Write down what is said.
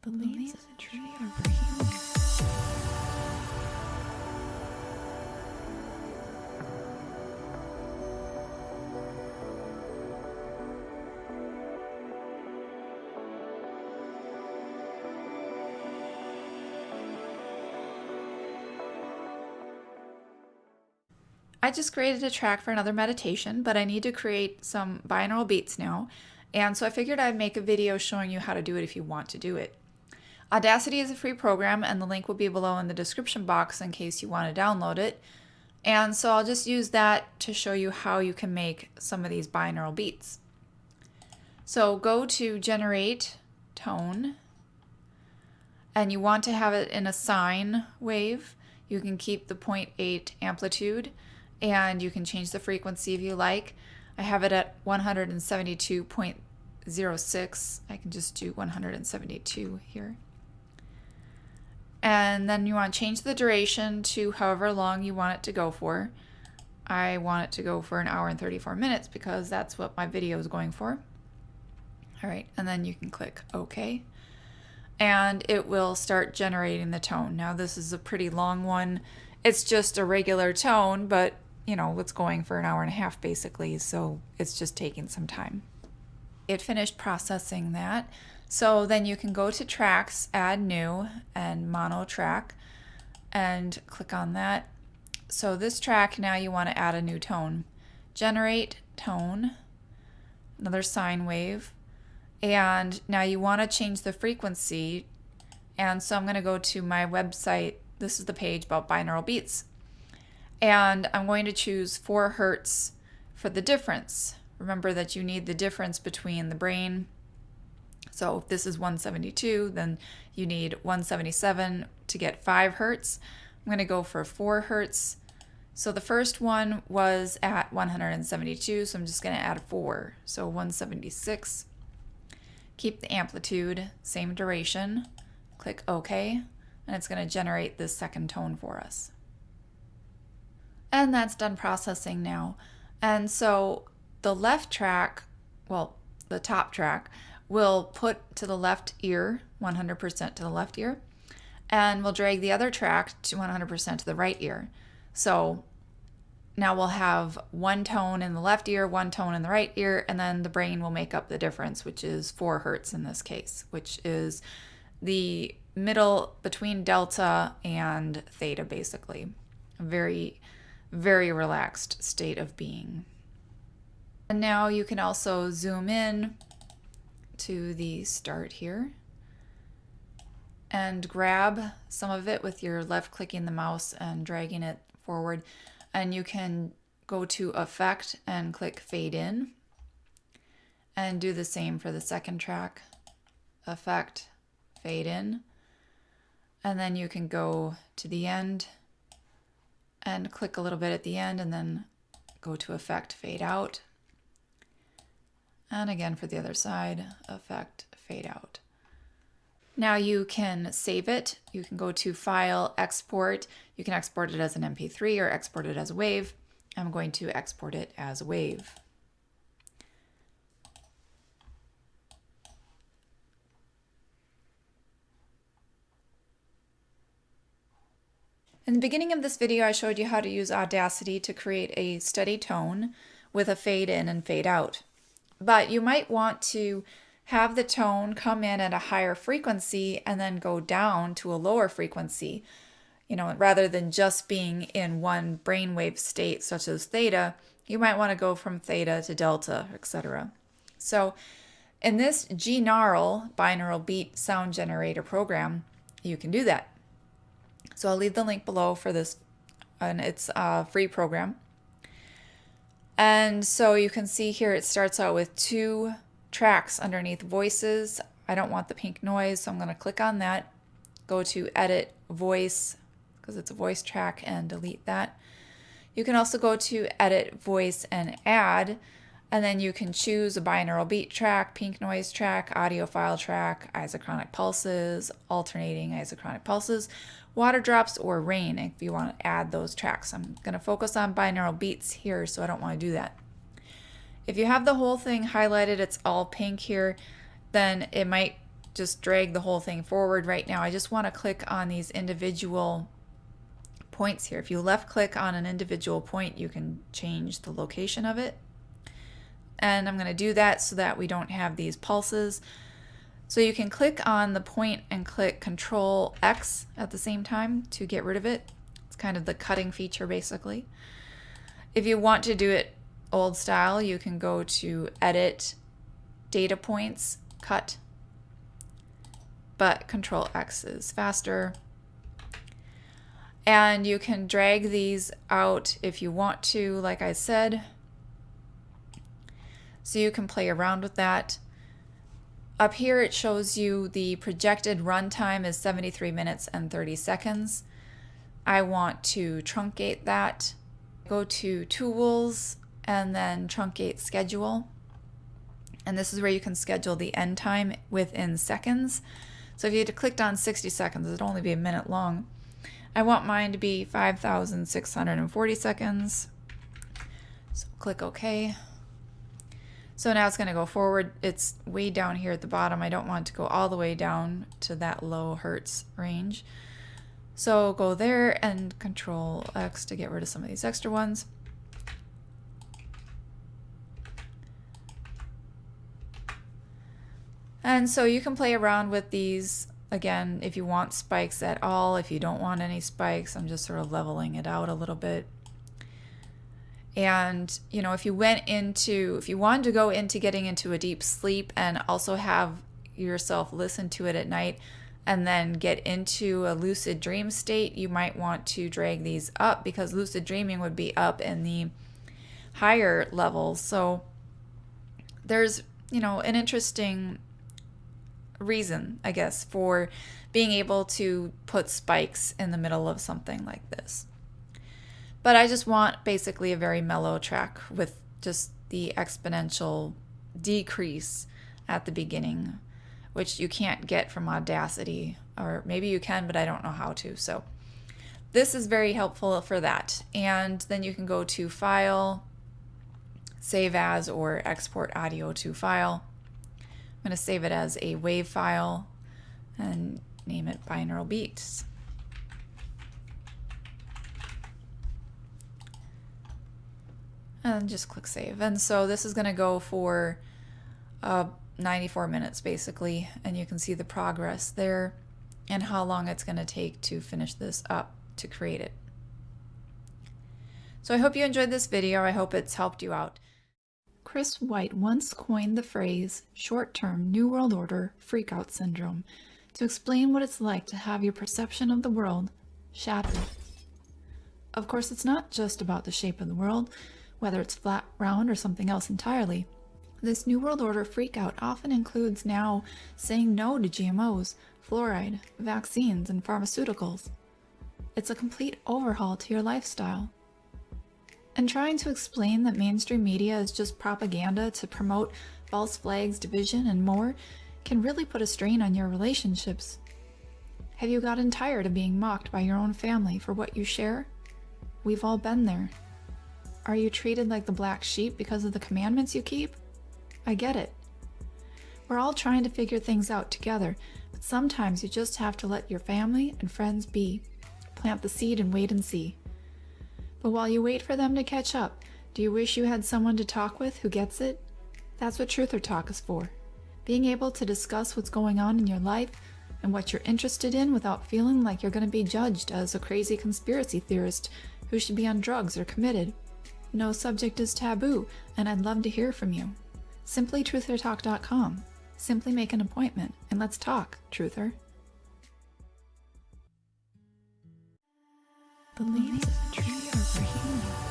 The leaves of the tree are for healing. I just created a track for another meditation, but I need to create some binaural beats now. And so I figured I'd make a video showing you how to do it if you want to do it. Audacity is a free program, and the link will be below in the description box in case you want to download it. And so I'll just use that to show you how you can make some of these binaural beats. So go to Generate Tone, and you want to have it in a sine wave. You can keep the 0.8 amplitude, and you can change the frequency if you like. I have it at 172.06. I can just do 172 here. And then you want to change the duration to however long you want it to go for. I want it to go for 1 hour and 34 minutes because that's what my video is going for. All right, and then you can click OK. And it will start generating the tone. Now this is a pretty long one. It's just a regular tone, but you know, it's going for 1.5 hours basically, so it's just taking some time. It finished processing that. So then you can go to tracks, add new, and mono track, and click on that. So this track, now you want to add a new tone. Generate tone, another sine wave, and now you want to change the frequency. And so I'm going to go to my website. This is the page about binaural beats. And I'm going to choose 4 Hertz for the difference. Remember that you need the difference between the brain. So if this is 172, then you need 177 to get 5 Hertz. I'm going to go for 4 Hertz. So the first one was at 172, so I'm just going to add 4. So 176. Keep the amplitude, same duration. Click OK, and it's going to generate this second tone for us. And that's done processing now. And so the left track, well, the top track, will put to the left ear, 100% to the left ear, and we'll drag the other track to 100% to the right ear. So now we'll have 1 tone in the left ear, 1 tone in the right ear, and then the brain will make up the difference, which is 4 Hertz in this case, which is the middle between delta and theta, basically. A very, very relaxed state of being. And now you can also zoom in to the start here and grab some of it with your left clicking the mouse and dragging it forward. And you can go to Effect and click Fade In, and do the same for the second track. Effect, Fade In, and then you can go to the end and click a little bit at the end, and then go to Effect, Fade Out. And again for the other side, Effect, Fade Out. Now you can save it. You can go to File, Export. You can export it as an MP3 or export it as a wave. I'm going to export it as a wave. In the beginning of this video, I showed you how to use Audacity to create a steady tone with a fade in and fade out. But you might want to have the tone come in at a higher frequency and then go down to a lower frequency. You know, rather than just being in one brainwave state such as theta, you might want to go from theta to delta, etc. So in this Gnaural binaural beat sound generator program, you can do that. So I'll leave the link below for this, and it's a free program. And so you can see here it starts out with 2 tracks underneath voices. I don't want the pink noise, so I'm going to click on that, go to Edit Voice, because it's a voice track, and delete that. You can also go to Edit Voice and Add, and then you can choose a binaural beat track, pink noise track, audio file track, isochronic pulses, alternating isochronic pulses, water drops, or rain if you want to add those tracks. I'm going to focus on binaural beats here, so I don't want to do that. If you have the whole thing highlighted, it's all pink here, then it might just drag the whole thing forward right now. I just want to click on these individual points here. If you left click on an individual point, you can change the location of it. And I'm going to do that so that we don't have these pulses. So you can click on the point and click Control X at the same time to get rid of it. It's kind of the cutting feature basically. If you want to do it old style, you can go to Edit, Data Points, Cut, but Control X is faster. And you can drag these out if you want to, like I said. So you can play around with that. Up here it shows you the projected runtime is 73 minutes and 30 seconds. I want to truncate that. Go to Tools and then Truncate Schedule. And this is where you can schedule the end time within seconds. So if you had clicked on 60 seconds, it'd only be a minute long. I want mine to be 5,640 seconds. So click OK. So now it's going to go forward. It's way down here at the bottom. I don't want it to go all the way down to that low hertz range. So go there and Control X to get rid of some of these extra ones. And so you can play around with these again if you want spikes at all. If you don't want any spikes, I'm just sort of leveling it out a little bit. And you know, if you wanted to go into getting into a deep sleep and also have yourself listen to it at night and then get into a lucid dream state, you might want to drag these up because lucid dreaming would be up in the higher levels. So there's, you know, an interesting reason, I guess, for being able to put spikes in the middle of something like this. But I just want basically a very mellow track with just the exponential decrease at the beginning, which you can't get from Audacity, or maybe you can, but I don't know how to. So this is very helpful for that. And then you can go to File, Save As, or Export Audio to File. I'm going to save it as a WAV file and name it Binaural Beats. And just click save. And so this is going to go for 94 minutes basically, and you can see the progress there and how long it's going to take to finish this up to create it. So I hope you enjoyed this video. I hope it's helped you out. Chris White once coined the phrase short-term New World Order freakout syndrome to explain what it's like to have your perception of the world shattered. Of course, it's not just about the shape of the world, whether it's flat, round, or something else entirely. This New World Order freakout often includes now saying no to GMOs, fluoride, vaccines, and pharmaceuticals. It's a complete overhaul to your lifestyle. And trying to explain that mainstream media is just propaganda to promote false flags, division, and more can really put a strain on your relationships. Have you gotten tired of being mocked by your own family for what you share? We've all been there. Are you treated like the black sheep because of the commandments you keep? I get it. We're all trying to figure things out together, but sometimes you just have to let your family and friends be. Plant the seed and wait and see. But while you wait for them to catch up, do you wish you had someone to talk with who gets it? That's what Truther Talk is for. Being able to discuss what's going on in your life and what you're interested in without feeling like you're going to be judged as a crazy conspiracy theorist who should be on drugs or committed. No subject is taboo, and I'd love to hear from you. Simply truthertalk.com. Simply make an appointment and let's talk, Truther. The leaves of the tree are green.